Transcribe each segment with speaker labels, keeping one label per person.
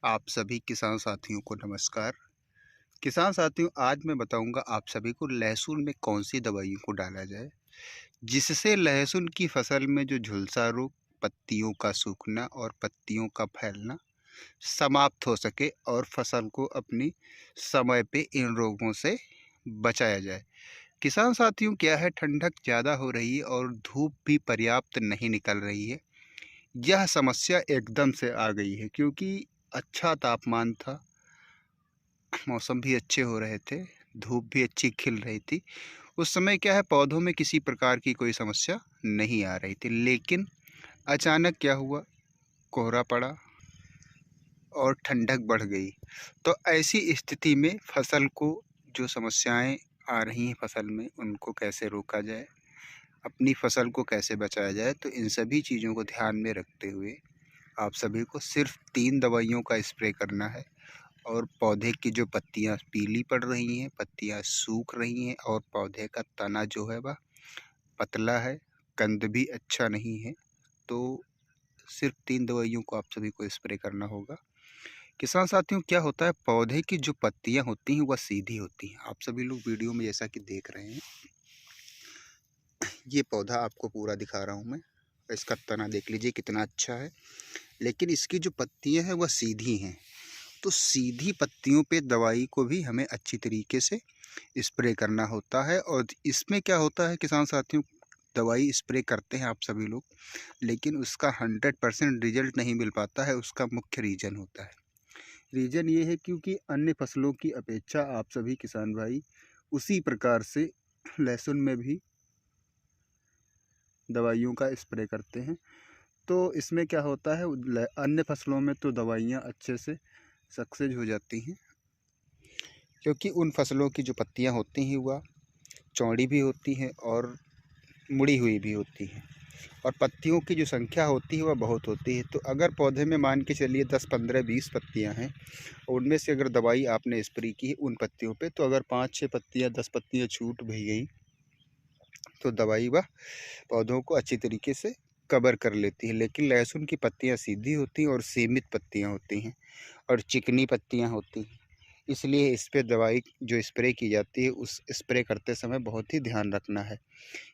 Speaker 1: आप सभी किसान साथियों को नमस्कार। किसान साथियों, आज मैं बताऊंगा आप सभी को लहसुन में कौन सी दवाइयों को डाला जाए जिससे लहसुन की फसल में जो झुलसा रोग, पत्तियों का सूखना और पत्तियों का फैलना समाप्त हो सके और फसल को अपनी समय पे इन रोगों से बचाया जाए। किसान साथियों, क्या है, ठंडक ज़्यादा हो रही है और धूप भी पर्याप्त नहीं निकल रही है। यह समस्या एकदम से आ गई है क्योंकि अच्छा तापमान था, मौसम भी अच्छे हो रहे थे, धूप भी अच्छी खिल रही थी। उस समय क्या है, पौधों में किसी प्रकार की कोई समस्या नहीं आ रही थी, लेकिन अचानक क्या हुआ, कोहरा पड़ा और ठंडक बढ़ गई। तो ऐसी स्थिति में फसल को जो समस्याएं आ रही हैं फसल में, उनको कैसे रोका जाए, अपनी फसल को कैसे बचाया जाए, तो इन सभी चीज़ों को ध्यान में रखते हुए आप सभी को सिर्फ 3 दवाइयों का स्प्रे करना है। और पौधे की जो पत्तियां पीली पड़ रही हैं, पत्तियां सूख रही हैं और पौधे का तना जो है वह पतला है, कंद भी अच्छा नहीं है, तो सिर्फ 3 दवाइयों को आप सभी को स्प्रे करना होगा। किसान साथियों, क्या होता है, पौधे की जो पत्तियां होती हैं वह सीधी होती हैं। आप सभी लोग वीडियो में जैसा कि देख रहे हैं, ये पौधा आपको पूरा दिखा रहा हूँ मैं। इसका तना देख लीजिए कितना अच्छा है, लेकिन इसकी जो पत्तियां हैं वह सीधी हैं। तो सीधी पत्तियों पे दवाई को भी हमें अच्छी तरीके से स्प्रे करना होता है। और इसमें क्या होता है किसान साथियों, दवाई स्प्रे करते हैं आप सभी लोग, लेकिन उसका 100% रिजल्ट नहीं मिल पाता है। उसका मुख्य रीज़न होता है, रीज़न ये है क्योंकि अन्य फसलों की अपेक्षा आप सभी किसान भाई उसी प्रकार से लहसुन में भी दवाइयों का स्प्रे करते हैं। तो इसमें क्या होता है, अन्य फसलों में तो दवाइयाँ अच्छे से सक्सेस हो जाती हैं क्योंकि उन फसलों की जो पत्तियां होती हैं वह चौड़ी भी होती हैं और मुड़ी हुई भी होती हैं, और पत्तियों की जो संख्या होती है वह बहुत होती है। तो अगर पौधे में मान के चलिए 10, 15, 20 पत्तियां हैं और उनमें से अगर दवाई आपने स्प्रे की है उन पत्तियों पे, तो अगर 5-6 पत्तियां, 10 पत्तियां छूट भी गई तो दवाई वह पौधों को अच्छी तरीके से कवर कर लेती है। लेकिन लहसुन की पत्तियां सीधी होती हैं और सीमित पत्तियां होती हैं और चिकनी पत्तियां होती हैं, इसलिए इस पे दवाई जो स्प्रे की जाती है उस स्प्रे करते समय बहुत ही ध्यान रखना है।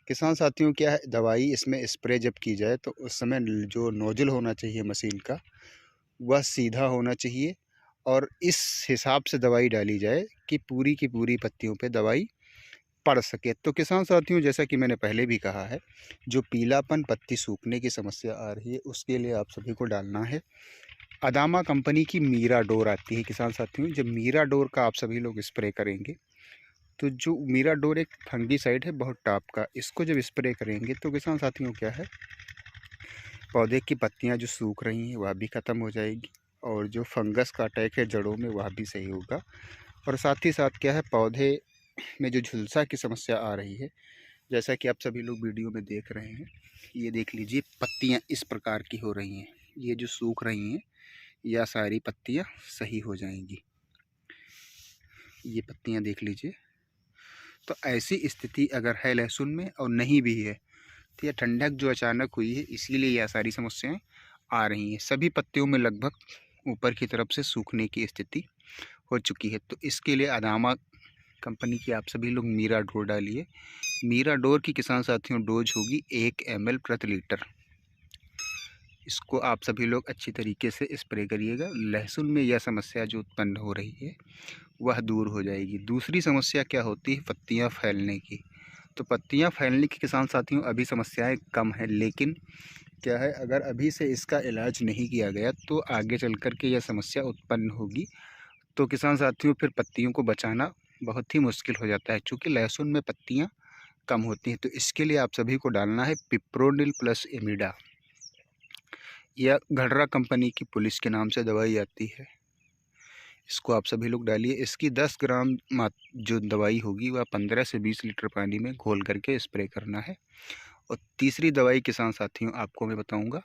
Speaker 1: किसान साथियों, क्या है, दवाई इसमें स्प्रे जब की जाए तो उस समय जो नोजल होना चाहिए मशीन का वह सीधा होना चाहिए और इस हिसाब से दवाई डाली जाए कि पूरी की पूरी पत्तियों पे दवाई पड़ सके। तो किसान साथियों, जैसा कि मैंने पहले भी कहा है, जो पीलापन, पत्ती सूखने की समस्या आ रही है उसके लिए आप सभी को डालना है अदामा कंपनी की मीरा डोर आती है। किसान साथियों, जब मीरा डोर का आप सभी लोग स्प्रे करेंगे तो जो मीरा डोर एक फंगीसाइड है बहुत टॉप का, इसको जब स्प्रे करेंगे तो किसान साथियों क्या है, पौधे की पत्तियां जो सूख रही हैं वह भी ख़त्म हो जाएगी और जो फंगस का अटैक है जड़ों में वह भी सही होगा। और साथ ही साथ क्या है, पौधे में जो झुलसा की समस्या आ रही है, जैसा कि आप सभी लोग वीडियो में देख रहे हैं, ये देख लीजिए पत्तियां इस प्रकार की हो रही हैं, ये जो सूख रही हैं या सारी पत्तियां सही हो जाएंगी। ये पत्तियां देख लीजिए। तो ऐसी स्थिति अगर है लहसुन में और नहीं भी है, तो यह ठंडक जो अचानक हुई है इसीलिए यह सारी समस्याएं आ रही हैं। सभी पत्तियों में लगभग ऊपर की तरफ से सूखने की स्थिति हो चुकी है। तो इसके लिए अदामा कंपनी की आप सभी लोग मीरा डोर डालिए। मीरा डोर की किसान साथियों डोज होगी 1 ml प्रति लीटर। इसको आप सभी लोग अच्छी तरीके से स्प्रे करिएगा। लहसुन में यह समस्या जो उत्पन्न हो रही है वह दूर हो जाएगी। दूसरी समस्या क्या होती है, पत्तियां फैलने की। तो पत्तियां फैलने की किसान साथियों अभी समस्याएं कम है, लेकिन क्या है, अगर अभी से इसका इलाज नहीं किया गया तो आगे चल कर के यह समस्या उत्पन्न होगी। तो किसान साथियों फिर पत्तियों को बचाना बहुत ही मुश्किल हो जाता है, चूँकि लहसुन में पत्तियाँ कम होती हैं। तो इसके लिए आप सभी को डालना है पिप्रोनिल प्लस एमिडा, यह घड़रा कंपनी की पुलिस के नाम से दवाई आती है। इसको आप सभी लोग डालिए। इसकी 10 ग्राम जो दवाई होगी वह 15 से 20 लीटर पानी में घोल करके स्प्रे करना है। और तीसरी दवाई किसान साथियों आपको मैं बताऊंगा,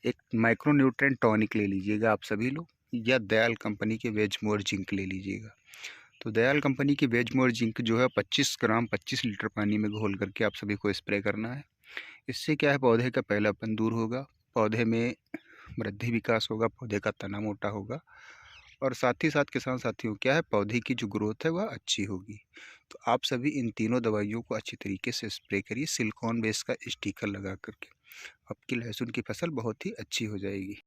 Speaker 1: एक माइक्रो न्यूट्रेंट टॉनिक ले लीजिएगा आप सभी लोग, या दयाल कंपनी के वेज मोर जिंक ले लीजिएगा। तो दयाल कंपनी की वेज मोर जिंक जो है 25 ग्राम 25 लीटर पानी में घोल करके आप सभी को स्प्रे करना है। इससे क्या है, पौधे का पहलापन दूर होगा, पौधे में वृद्धि विकास होगा, पौधे का तना मोटा होगा और साथ ही साथ किसान साथियों क्या है, पौधे की जो ग्रोथ है वह अच्छी होगी। तो आप सभी इन तीनों दवाइयों को अच्छी तरीके से स्प्रे करिए सिलिकॉन बेस का स्टिकर लगा करके। आपकी लहसुन की फसल बहुत ही अच्छी हो जाएगी।